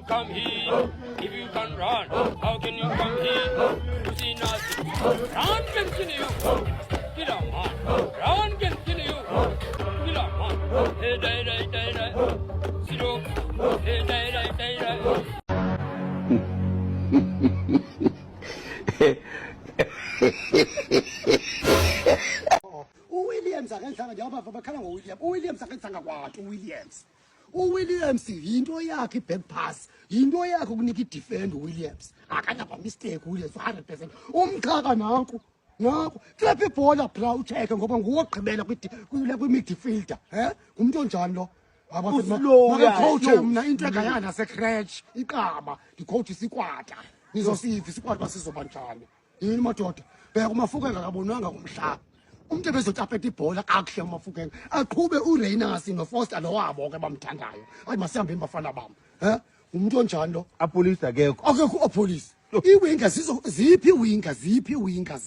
you come here? If you can run, how can you come here? You see nothing. Run can kill you. Kill a man. Run can kill you. Kill a man. Hey, die, die, die, die. Zero. Hey, die, die, die, die. Williams akanhlanga njengoba bakhala ngoWilliams. Williams akanhlanga kwathi Williams. Williams into yakhe iback pass, into yakhe ukunika idefend Williams. Akanaba mistake Williams 100%. Umxhaka nanku. Nanku trap ibhola bra ucheke ngoba nguwogqibela midfielder, umuntu onjani lo? Coach mina into engayana secratch iqaba, coach isikwata. Nizosiva isikwata basizoba njani. Yini madoda? Bheka uMafuka engakabonwanga kumhlaba. Umuntu ebezotapeta ibhola kakuhle uMafukeng aqhube uReyners noFoster lowabo ke bamthandayo ayi masihambe bafana bami umuntu onjani lo apolice akekho apolice iwinga ziphi winga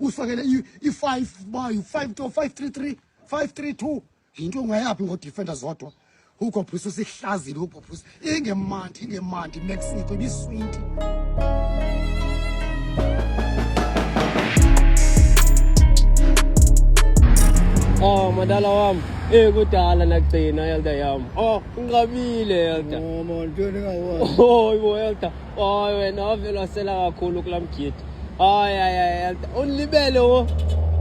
usifakele i5 bayo 5 to 533 532 into ngayapi ngodefender zodwa ugo Bruce usihlazile ugo Bruce ingemandi Mexico ibisweet. Oh, madala wami. Kudala nakugcina yalda yami. Oh, ngqabile yalda. Oh, man, ngawa. Oh, ibo yalda. Oh, wena wavela sela kakhulu kulamgidi. Hayi yalda. Unlibele wo.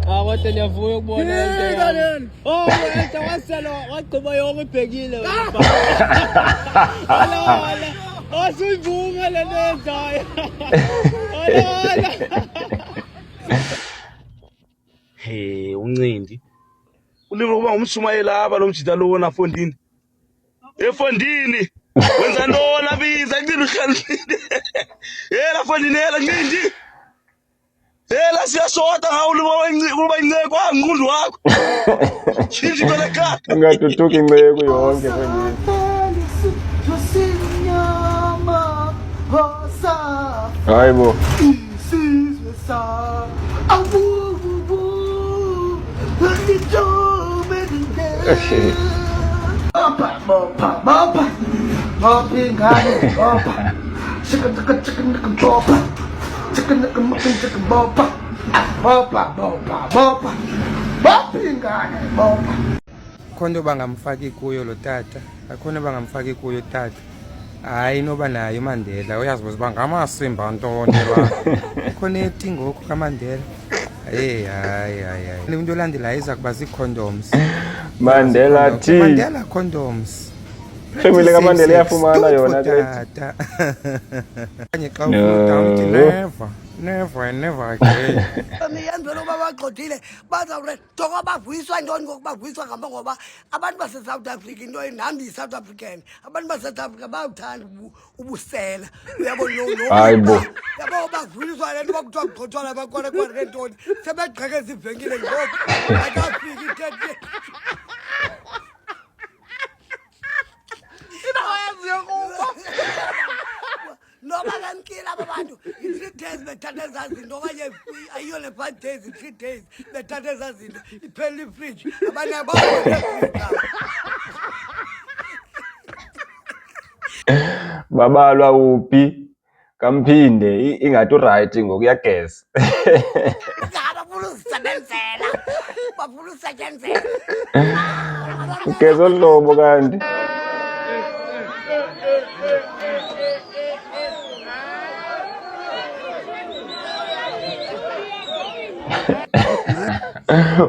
Kodwa niyavuya ukubona yalda. Oh, yalda wasela wagqiba yonke ibhekile wena. Ala. Asuyivuma le nto ezayo. Ala. Hey, uncindi. Ulimi kuba umshumayela aba lo mjida lo wona Fondini. Efondini. Wenza ntona biza ngini uhlalisile. La Fondini la ngindi. La siyashota ngawo kuba inceke kwangqundu wakho. Shinji kwele kaka. Ungatuthuki inceke yonke Fondini. Hayibo. Khona bangamfaki kuyo lo tata, akhona bangamfaki kuyo tata. Hayi noba nayo uMandela uyazibuza bangamasimba ntoni la. Khona etingoku kaMandela. Hayi. Umuntu olandela iza kuba zi-condoms. Mandela condoms. Family kaMandela iyafumana yona tata. Kanye xa ufuta never again. Miyenzo lo babagqodile bazawure doko bavuyiswa intoni ngokubavuyiswa ngoba abantu base South Africa into enhambi yi-South African abantu base South Africa bayawuthanda ubusela uyabona lo hayibo yabo bavuyiswa le nto bakuthiwa kugqothwana bakwale ngentoni sebegqekeza ivenkile ngoku akafiki ithethe Noma ngamkila abantu i3 days bethatha ezazinto okanye ayiyo le 5 days i3 days bethatha ezazinto iphela ifridge abanye babalwa uphi kamphinde ingathi right ngokuyageza bafuna uzisebenzela bafuna usetshenzela ugeza odlobo kanti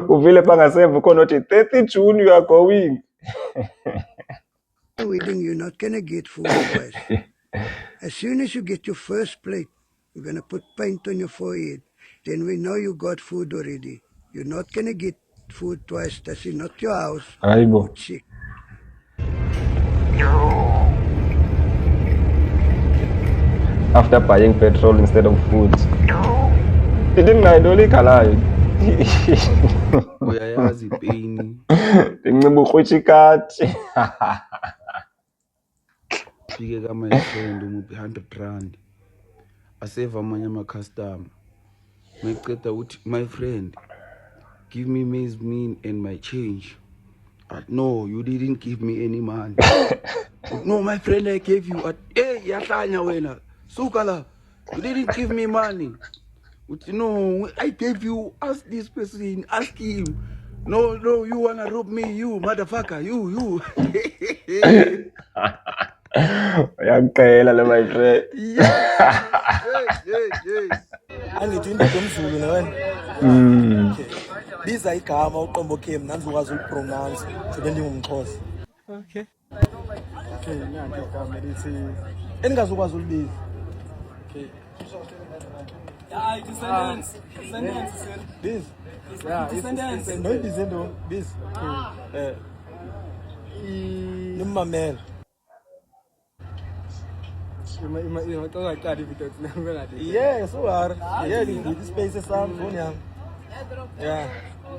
uvile bangasemva ukhona othi 30 June you are going. Wedding, you're not gonna get food twice. As soon as you get your first plate, you're gonna put paint on your forehead. Then we know you got food already. You're not gonna get food twice. That's not your house. Aibo. Chick. After buying petrol instead of food. Didn't I do it? Uyayazi pain. Ngimba ukhwitshikati. Fike ka my friend umuphi 100 rand. Aseva amanye ama customer. Mayiceda uthi my friend give me maize mean and my change. No, you didn't give me any money. No, my friend, I gave you a hey, yahlanya wena. Suka la. You didn't give me money. No, I gave you. Ask this person. Ask him. No, you wanna rob me, you motherfucker, you. Uyaqela le my friend. Yes. Angithi into domzulu ne wena. Okay. Biza igama uqombo Kim nanizokwazi ukupronounce njengoba ndingumXhosa. Okay. Okay, nanti igama lithi engazokwazi ulibiza. Okay. Yeah, descendants. Biz. Yeah, descendants. No bize ndo, biz. Okay. Nimamela. Yes, so are. Yeah, the space is some phone yam. Yeah.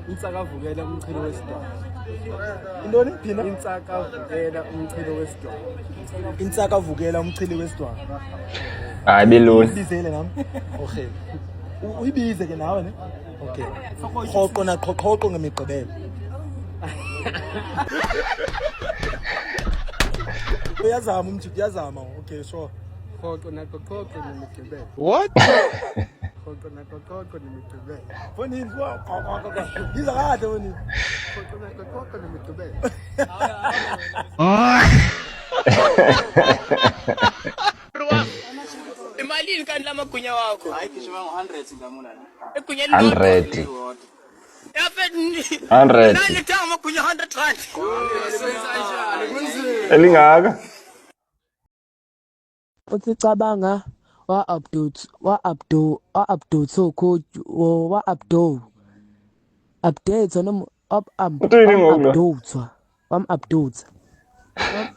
Insakavukela umchilo wesidwa. Intoni phina? Insakavukela umchilo wesidwa. Insakavukela umchili wesidwa. Hayi beloni. Ubizele nami. Okay. Uyibize ke nawe ne? Okay. Khoqo na khoqo ngemiqebelo. Uyazama umjiki uyazama. Okay, sure. Khoqo nemigqibelo. What? Khoqo nemigqibelo. Fonini kwa. Biza kahle fonini. Khoqo nemigqibelo. Imalini kanti lamagunya wakho? Hayi gijima ngo100 ngamula la. Egunya 100. Yafeni. 100. Nani tanga amagunya 100 rand. Elingaka. Ucabanga update noma Uthini ngoku la?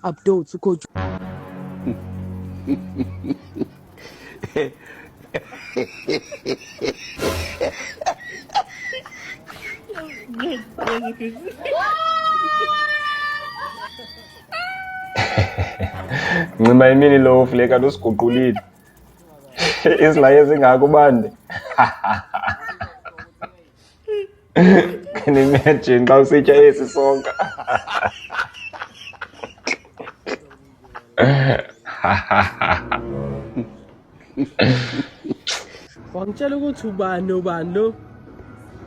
update coach. Ncima imini lo fleka lusiguqulile. Isilaye singaka ubande. Can imagine xa usitya esi sonka. Wangitshela ukuthi ubani lo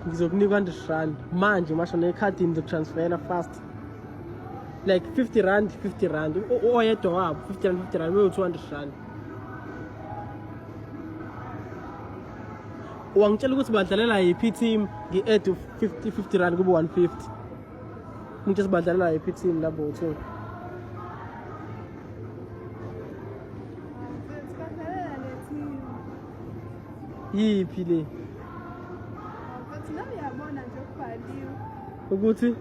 ngizokunika 100 rand manje masho nekhadi ngizotransfera fast like 50 rand oyedwa wabo 50 rand we 200 rand. Wangitshela ukuthi badlalela yiphi team ngi-add 50 rand kube 150. Ngithe sibadlalela yiphi team labo 2. Yiphi le? But now uyabona nje ukubhaliwe. Ukuthi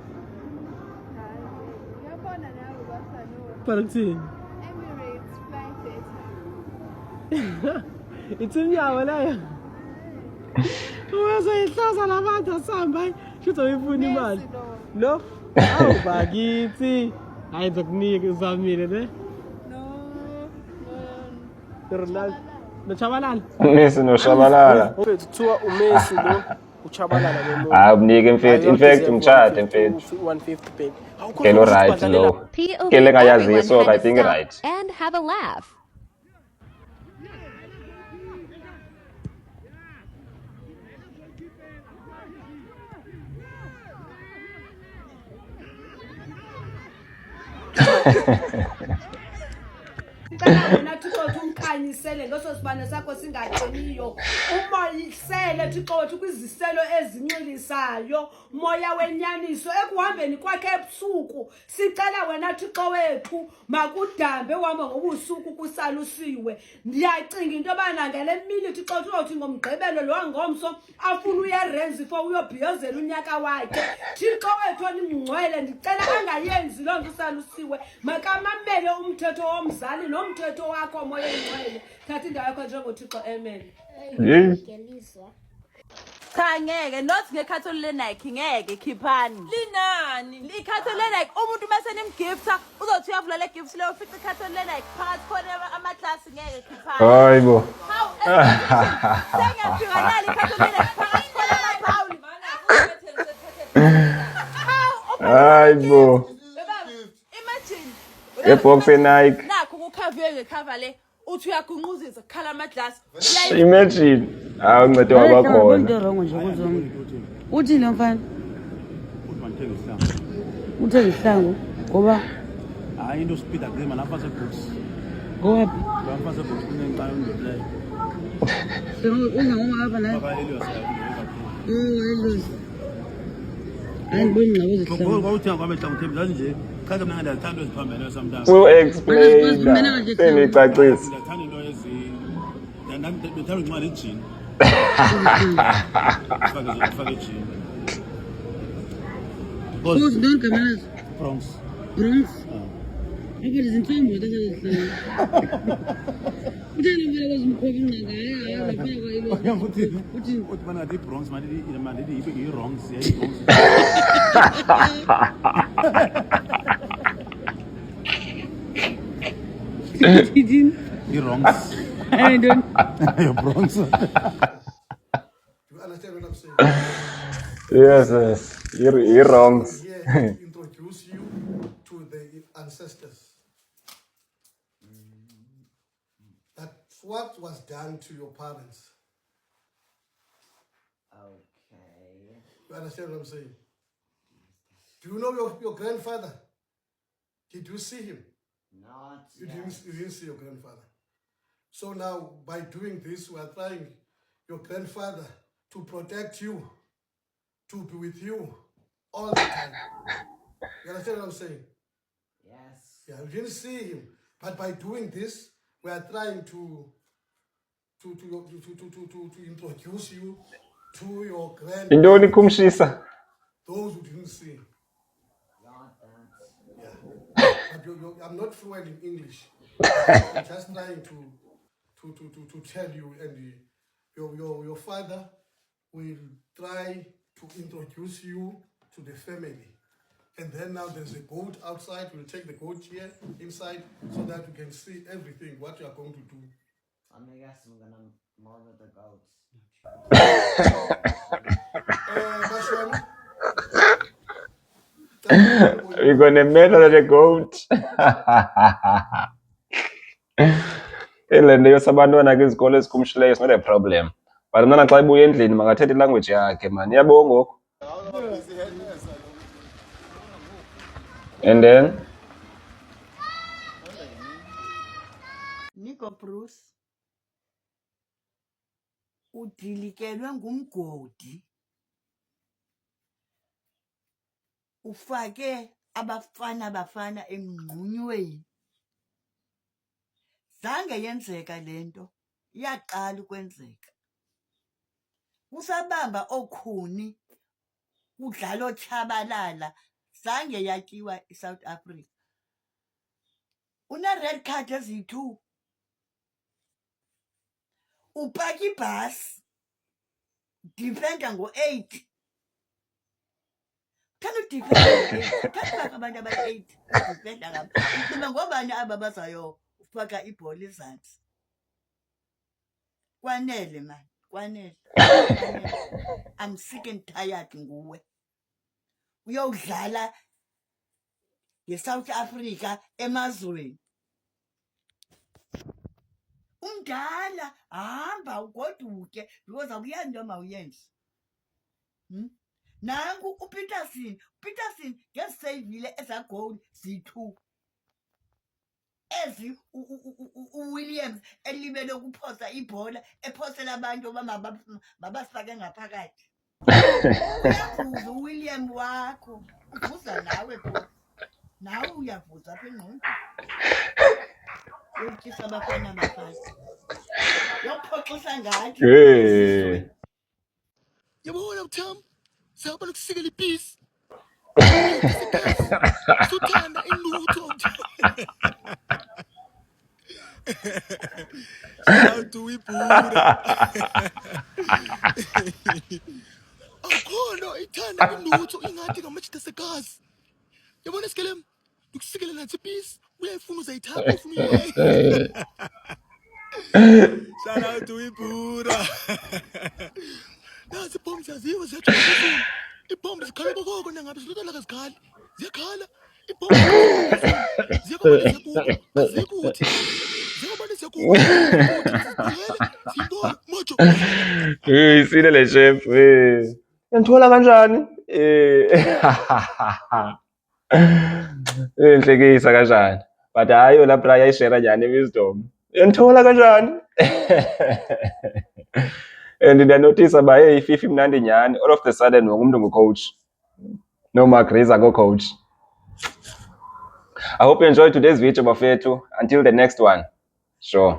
Uyabona nawe bafana. para kuthini? Emirates flying better. Ithini yawo leyo. Uyazoyihlaza labantu asihamba shutha uyifuna imali. No? Awu bakithi. Hayi ngizokunika uzamile ne? Ronaldo. Nochabalala. Messi noshabalala. Kuthiwa uMessi lo uchabalala lo. Hayi ubunike mfethu. In fact umtshade mfethu. 150 baby. Kelo right lo. Kele ngayaziyo so I think right. And have a laugh. Wena Thixo umkhanyisele ngoso sibane sakho singaqiniyo umoyisele Thixo kwiziselo ezinxilisayo moya wenyaniso ekuhambeni kwakhe ebusuku sicela wena Thixo wethu makudambe uhamba ngobusuku kusalusiwe ndiyacinga into bana ngale mini Thixo uzothi ngomgqibelo lo ngomso afuna uyerenzi for uyobhiyozela unyaka wakhe Thixo wethu onimngcwele ndicela angayenzi lonke usalusiwe makamamele umthetho womzali nomthetho wakho moya engcwele thatha indawo yakho njengoThixo amen. Cha ngeke not ngekhatholi le Nike ngeke khiphani linani likhatholi le Nike umuntu mase nimgifta uzothi uyavula le gift leyo fica ikhatholi le Nike phakathi khona amaklasi ngeke khiphani Hayibo. sengiyafika nali ikhatholi le phakathi khona amaphawuli Hayibo. imagine Ngebox eNike. nakho ukukhaviwe ngekhava le uthi uyagunquzisa kukhala amaglasi Imagine. Hawu ncede wabakhona. Wrong nje kuzonke. Uthini lo mfana? Uthenga isihlangu ngoba hayi into speed agreement lapha sebooks ngowaphi? lapha sebooks kunenkaya undleyo Unangoma apha naye. baba Elios Elios. Angiboni ngqabo ngoba zihlangu. kwawuthi kwamehla ngithemba nje chaza mina ngiyathanda iziphambene sometimes Explain. Senicacisa. ngiyathanda into ngithanda incwadi ejini fake ejini Who's done cameras? Bronx Bronx. Apa dizintambo tasizihlangu. Utheni mfana kwezimkhobi ngangaya ngapha kwa ilo. uthi bana ngathi Bronx manje i wrong siya Bronx i wrong I don't. your Bronx You understand what I'm saying? Yes. You're wrong. Here to introduce you to the ancestors. That's what was done to your parents. Okay. You understand what I'm saying? Do you know your grandfather? Did you see him? Not You yet. didn't see your grandfather. So now, by doing this, we are trying your grandfather to protect you, to be with you all the time. You understand what I'm saying? Yes. Yeah, you didn't see him, but by doing this, we are trying to introduce you to your Indoni kumshisa. those who didn't see him. Got that. Yeah, but I'm not fluent in English. I'm just trying to tell you, and your father will try to introduce you to the family. And then now there's a goat outside. We'll take the goat here inside so that you can see everything, what you are going to do. I guess I'm gonna murder the goats. Bashwami? We're gonna murder the goat. Elende yosabantwana kwizikole ezikumshileyo is not a problem. But mna xa ibuya endlini makathethe ilanguage yakhe man. Yabonga ngoku. And then Nico Bruce. Udilikelwe ngumgodi. Ufake abafana emngqunyweni. Zange yenzeka lento. Iyaqala ukwenzeka. Usabamba okhuni. Udlala ochabalala. Zange yatyiwa eSouth Africa. Una red card eziyi-2. Upaka ibhasi. Defender ngo-8. Thanda udefender ngo-8. Thanda abantu abayi-8. Udefender ngabo. Ucima ngobani aba bazayo ufaka ibhola izantsi. Kwanele man. Kwanele. I'm sick and tired nguwe. Uyodlala ngeSouth Africa emazweni. Umdala hamba ugoduke because awuyani into mawuyenze. Nangu uPeterson ngesavile ezagoli z2. Ezi uWilliams elibele ukuphosa ibhola ephosela abantu mabasifake ngaphakathi. Uyavuza uWilliam wakho. Uvuza nawe pho. Nawe uyavuza apha engqondweni. Yokutyisa abafana abafana. Yokuphoxisa ngathi. hey. Yabona Mtham, sihamba nokusikela ipeace. Suthanda inutho. Shout to Ibuda. Akhono ithanda inutho ingathi ngamajita segazi. Yabona sikelem, ukusikela nathi ipeace, uyayifuna uzayithapha ufuna uyiye. Shout out to Ibuda. Nasi bomb ziyaziwa ziyajula. Ibomb zikhala kokoko nangabe silutela kazikhali. Ziyakhala. Isile le chef. Yanthola kanjani? Inhlekisa kanjani? But hayi la bra yayishare njani wisdom. Yanthola kanjani? And ndiyanotice ba hey ififi imnandi nyani. All of the sudden wonke umuntu ngu-coach. No Mark go coach. I hope you enjoyed today's video bafethu. Until the next one. Sure.